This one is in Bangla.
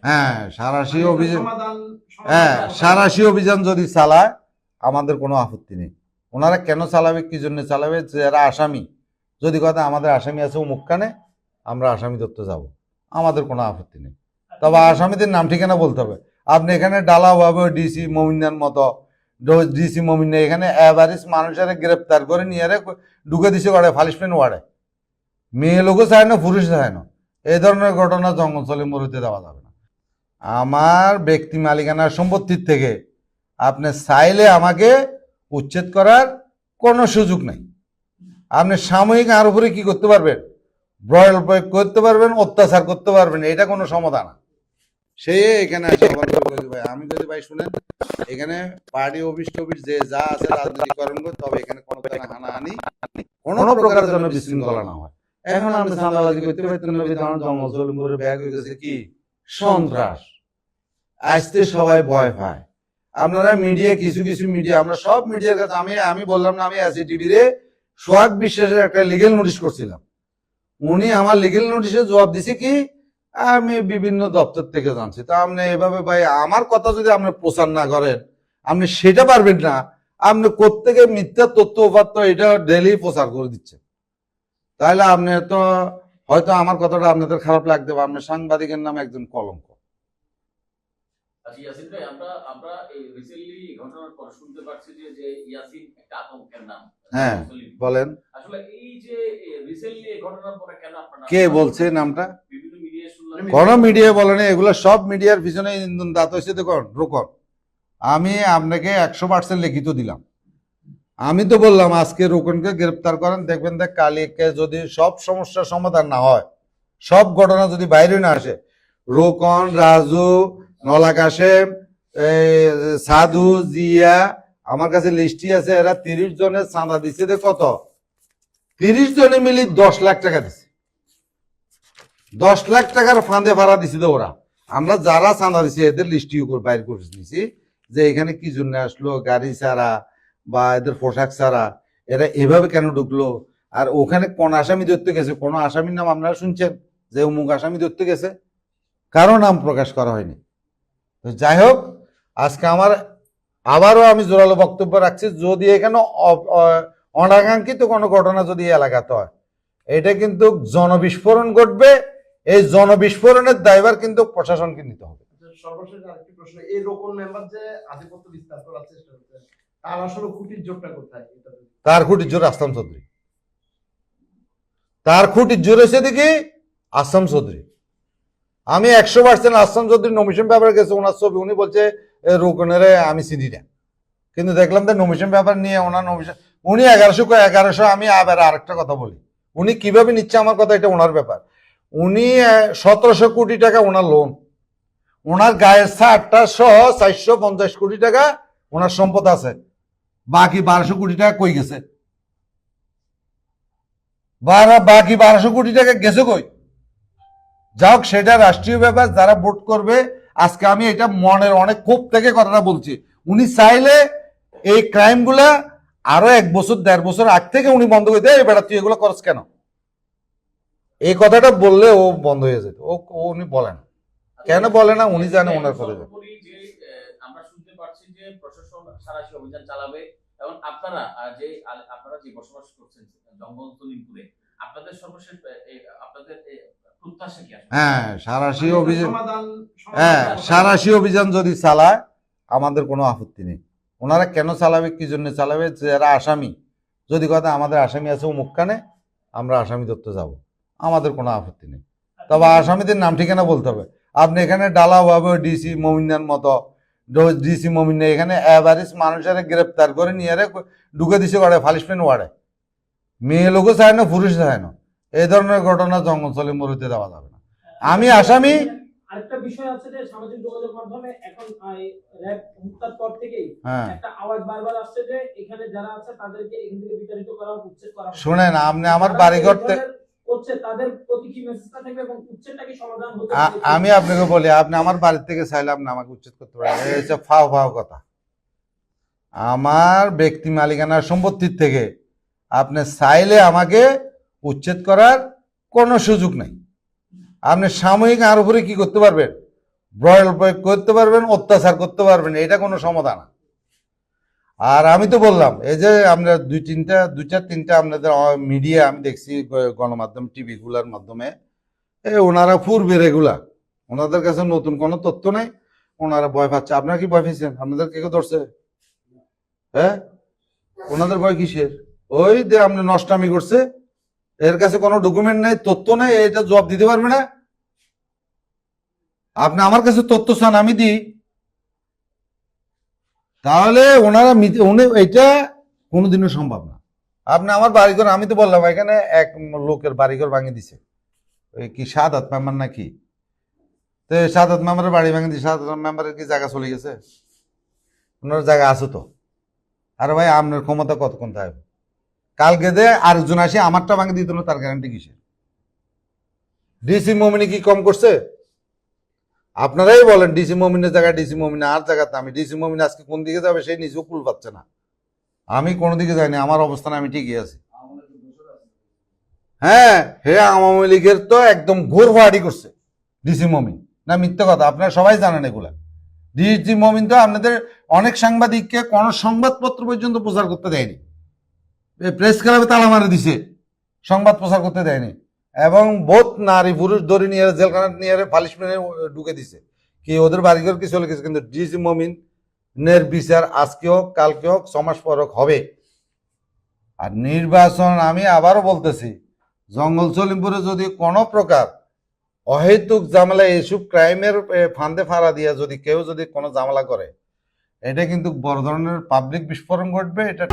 হ্যাঁ সারাশি অভিযান, হ্যাঁ সারাশি অভিযান যদি চালায় আমাদের কোনো আপত্তি নেই। ওনারা কেন চালাবে, কি জন্য চালাবে, যারা আসামি যদি কথা আমাদের আসামি আছে মুখখানে, আমরা আসামি ধরতে যাব, আমাদের কোনো আপত্তি নেই। তবে আসামিদের নাম ঠিকানা বলতে হবে। আপনি এখানে ডালাভাবে ডিসি মমিনার মতো ডিসি মমিনা এখানে এভারেজ মানুষের গ্রেপ্তার করে নিয়ে ঢুকে দিছে ওয়ার্ডে, পানিশমেন্ট ওয়ার্ডে, মেয়ে লোকও চায় না পুরুষ চায় না। এই ধরনের ঘটনা জঙ্গলস্থলে মরুতে দেওয়া যাবে না। আমার ব্যক্তি মালিকানার সম্পত্তির থেকে আপনি চাইলে আমাকে উচ্ছেদ করার কোনো সুযোগ নাই। আপনি সাময়িক আর উপরে কি করতে পারবেন, ব্রয়েল প্রয়োগ করতে পারবেন, অত্যাচার করতে পারবেন, এটা কোনো সমাধান না। সে এখানে ভাই আমি যদি ভাই শুনেন, এখানে পার্টি অফিস টফিস যে যা আছে রাজনীতিকরণ করে, তবে এখানে কোনো হানাহানি কোনো প্রকারের জন্য বিশৃঙ্খলা না হয়। এখন আপনি চাঁদাবাজি করতে পারতেন না, জঙ্গল জলমপুরে ব্যাগ হয়ে গেছে কি সন্ত্রাস, আসতে সবাই ভয় পায়। আপনারা মিডিয়া কিছু কিছু মিডিয়া, আমরা সব মিডিয়ার কাছে, আমি বললাম না, আমি আছি টিভিতে সোহাগ বিশ্বাসের একটা লিগেল নোটিশ করছিলাম, উনি আমার লিগেল নোটিশে জবাব দিছে কি আমি বিভিন্ন দপ্তর থেকে জানছি। তা আপনি এভাবে ভাই আমার কথা যদি আপনি প্রচার না করেন, আপনি সেটা পারবেন না, আপনি কোত্থেকে মিথ্যা তথ্য উপাত্ত এটা ডেলি প্রচার করে দিচ্ছেন, তাহলে আপনি তো হয়তো আমার কথাটা আপনাদের খারাপ লাগতে পারে, আপনি সাংবাদিকের নামে একজন কলঙ্ক। ইয়াসিন ভাই, আমরা এই রিসেন্টলি ঘটনার পর শুনতে পাচ্ছি যে ইয়াসিন একটা আতঙ্কের নাম। হ্যাঁ বলেন, আসলে এই যে রিসেন্টলি এই ঘটনার পরে কেন আপনারা, কে বলছে নামটা? বিভিন্ন মিডিয়া শুনলাম। কোন মিডিয়া বলেন, এগুলো সব মিডিয়ার পিছনে ইন্ধন দাঁত হয়েছে। দেখুন রোকন, আমি আপনাকে 100% লিখিত দিলাম। আমি তো বললাম আজকে রোকনকে গ্রেপ্তার করেন, দেখবেন দেখ কালকে যদি সব সমস্যার সমাধান না হয়, সব ঘটনা যদি বাইরে না আসে, রোকন, রাজু, নলা কাশেম, সাধু, জিয়া, আমার কাছে লিস্টি আছে, এরা 30 জনের চাঁদা দিচ্ছে। কত? 30 জনে মিলি 10 লাখ টাকা দিচ্ছে। 10 লাখ টাকার ফাঁদে ভাড়া দিছিল ওরা। আমরা যারা চাঁদা দিচ্ছি এদের লিস্টি বাইর করে দিয়েছি যে এখানে কি জন্য আসলো, গাড়ি ছাড়া বা এদের পোশাক ছাড়া এরা এভাবে কেন ঢুকলো, আর ওখানে কোন আসামি ধরতে গেছে, কোন আসামির নাম আপনারা শুনছেন যে অমুক আসামি ধরতে গেছে? কারো নাম প্রকাশ করা হয়নি। তো যাই হোক, আজকে আমার আবারও আমি জোরালো বক্তব্য রাখছি, যদি এখানে অনাকাঙ্ক্ষিত কোনো ঘটনা যদি এলাকাতে হয়, এটা কিন্তু জনবিস্ফোরণ ঘটবে। এই জনবিস্ফোরণের দায়ভার কিন্তু প্রশাসনকে নিতে হবে। সর্বশেষ আরেকটি প্রশ্ন, এই রোকন মেম্বার যে আধিপত্য বিস্তার করার চেষ্টা করছে, তার আসলে খুঁটির জোরটা কোথায়? তার খুঁটির জোর আসলাম চৌধুরী, তার খুঁটির জোর এসে দেখি আসলাম চৌধুরী। আমি 100% আসলাম চৌধুরী নমিশন পেপার গেছে ওনার ছবি, উনি বলছে রোকনের আমি চিনি না, কিন্তু দেখলাম যে নমিশন পেপার নিয়ে ওনার নমিশন, উনি 1100 আমি আবার আরেকটা কথা বলি, উনি কিভাবে নিচ্ছে আমার কথা, এটা ওনার ব্যাপার। উনি 1700 কোটি টাকা ওনার লোন, ওনার গায়ের ছাড়টা সহ 450 কোটি টাকা ওনার সম্পদ আছে, বাকি 1200 কোটি টাকা কই গেছে? বাকি 1200 কোটি টাকা গেছে কই? যাক সেটা রাষ্ট্রীয় ব্যাপার, যারা ভোট করবে। আজকে আমি এটা মনের অনেক ক্ষোভ থেকে কথাটা বলছি। উনি চাইলে এই ক্রাইম গুলা আরো 1 বছর 1.5 বছর আগ থেকে উনি বন্ধ করে দেয়, বেটা তুই এগুলো করছ কেন, এই কথাটা বললে ও বন্ধ হয়ে যেত। উনি বলেন কেন বলে না, উনি জানে ওনার কথা। আমরা শুনতে পাচ্ছি যে প্রশাসন সারাশি অভিযান চালাবে, এবং আপনারা যে বসবাস করছেন জঙ্গল তলিপুরে, আপনাদের সর্বশেষ আপনাদের প্রত্যাশা কি? হ্যাঁ সারাশি অভিযান, হ্যাঁ সারাশি অভিযান যদি চালায় আমাদের কোনো আপত্তি নেই। ওনারা কেন চালাবে, কি জন্য চালাবে, যারা আসামি যদি কথা আমাদের আসামি আছে মুখখানে, আমরা আসামি ধরতে যাব, আমাদের কোনো আপত্তি নেই। তবে আসামিদের নাম ঠিকানা বলতে হবে। আপনি এখানে ডালাভাবে ডিসি মমিনার মতো ডিসি মমিনা এখানে এভারেজ মানুষের গ্রেপ্তার করে নিয়ে ঢুকে দিছে ওয়ার্ডে, পানিশমেন্ট ওয়ার্ডে, মেয়ে লোকও চায় না পুরুষ চায় না। এই ধরনের ঘটনা জঙ্গলস্থলে মরুতে দেওয়া যাবে না। আমি আসামি। আরেকটা বিষয় আছে যে সামাজিক যোগাযোগ মাধ্যমে এখন র‍্যাব হত্যার পর থেকেই একটা আওয়াজ বারবার আসছে যে এখানে যারা আছে তাদেরকে এখান থেকে বিতাড়িত করা, উচ্ছেদ করা। শুনেন, আপনি আমার বাড়িঘর হচ্ছে তাদের প্রতি কি মেসেজটা থাকবে এবং উচ্ছেদটা কি সমাধান হতে? আমি আপনাকে বলি, আপনি আমার বাড়ি থেকে চাইলে আপনি আমাকে উচ্ছেদ করতে পারেন, এই হচ্ছে ফাও ফাও কথা। আমার ব্যক্তি মালিকানার সম্পত্তির থেকে আপনি চাইলে আমাকে উচ্ছেদ করার কোনো সুযোগ নাই। আপনি সাময়িক আর উপরে কি করতে পারবেন, ব্রয়েল প্রয়োগ করতে পারবেন, অত্যাচার করতে পারবেন, এটা কোনো সমাধান না। আর আমি তো বললাম এই যে আমরা দুইটা তিনটা আপনাদের মিডিয়া আমি দেখছি, গণমাধ্যম টিভি গুলার মাধ্যমে ওনারা পূর্বের এগুলা, ওনাদের কাছে নতুন কোনো তথ্য নেই, ওনারা ভয় পাচ্ছে। আপনারা কি ভয় পেয়েছেন? আপনাদের কে কে ধরছে? হ্যাঁ, ওনাদের ভয় কিসের? ওই যে আপনি নষ্টামি করছে, এর কাছে কোনো ডকুমেন্ট নেই, তথ্য নেই, এটা জবাব দিতে পারবে না। আপনি আমার কাছে তথ্য চান, আমি দিই, তাহলে ওনারা এটা কোনোদিনও সম্ভব না। আপনি আমার বাড়িঘর, আমি তো বললাম এখানে এক লোকের বাড়িঘর ভাঙিয়ে দিছে, ওই কি সাদাত মেম্বার নাকি, তো সাদাত মেম্বারের বাড়ি ভাঙিয়ে দিছে। সাদাত মেম্বারের কি জায়গা চলে গেছে? ওনার জায়গা আছে তো। আরে ভাই, আপনার ক্ষমতা কতক্ষণ থাকবে? কালকে দে আরেকজন আসে আমারটা ভাঙিয়ে দিত না, তার গ্যারান্টি কিসের? ডিসি মমিনি কি কম করছে? আপনারাই বলেন ডিসি মমিনের জায়গায় ডিসি মমিন, আর জায়গাতে আমি ডিসি মমিন আজকে কোন দিকে যাবে সেই নিজেও কুল পাচ্ছে না। আমি কোনো দিকে যাইনি, আমার অবস্থানে আমি ঠিকই আছি। হ্যাঁ, হে আওয়ামী লীগের তো একদম ঘোর ফাড়ি করছে ডিসি মমিন, না মিথ্যে কথা? আপনারা সবাই জানেন এগুলা। ডিসি মমিন তো আপনাদের অনেক সাংবাদিককে কোন সংবাদপত্র পর্যন্ত প্রচার করতে দেয়নি, প্রেস ক্লাবে তালা মারে দিছে, সংবাদ প্রচার করতে দেয়নি, এবং বহুত নারী পুরুষ ধরে নিয়ে জেলখানা নিয়ে পালিশ মেরে ঢুকে দিছে। কি ওদের বাড়িঘর কি চলে গেছে? কিন্তু ডিসি মমিনের বিচার আজকে হোক কালকে হোক 6 মাস পর হোক হবে। আর নির্বাচন, আমি আবারও বলতেছি, জঙ্গল সলিমপুরে যদি কোনো প্রকার অহেতুক ঝামেলা, এইসব ক্রাইমের ফান্দে ফাড়া দিয়া যদি কেউ যদি কোনো ঝামেলা করে, এটা কিন্তু বড় ধরনের পাবলিক বিস্ফোরণ ঘটবে। এটা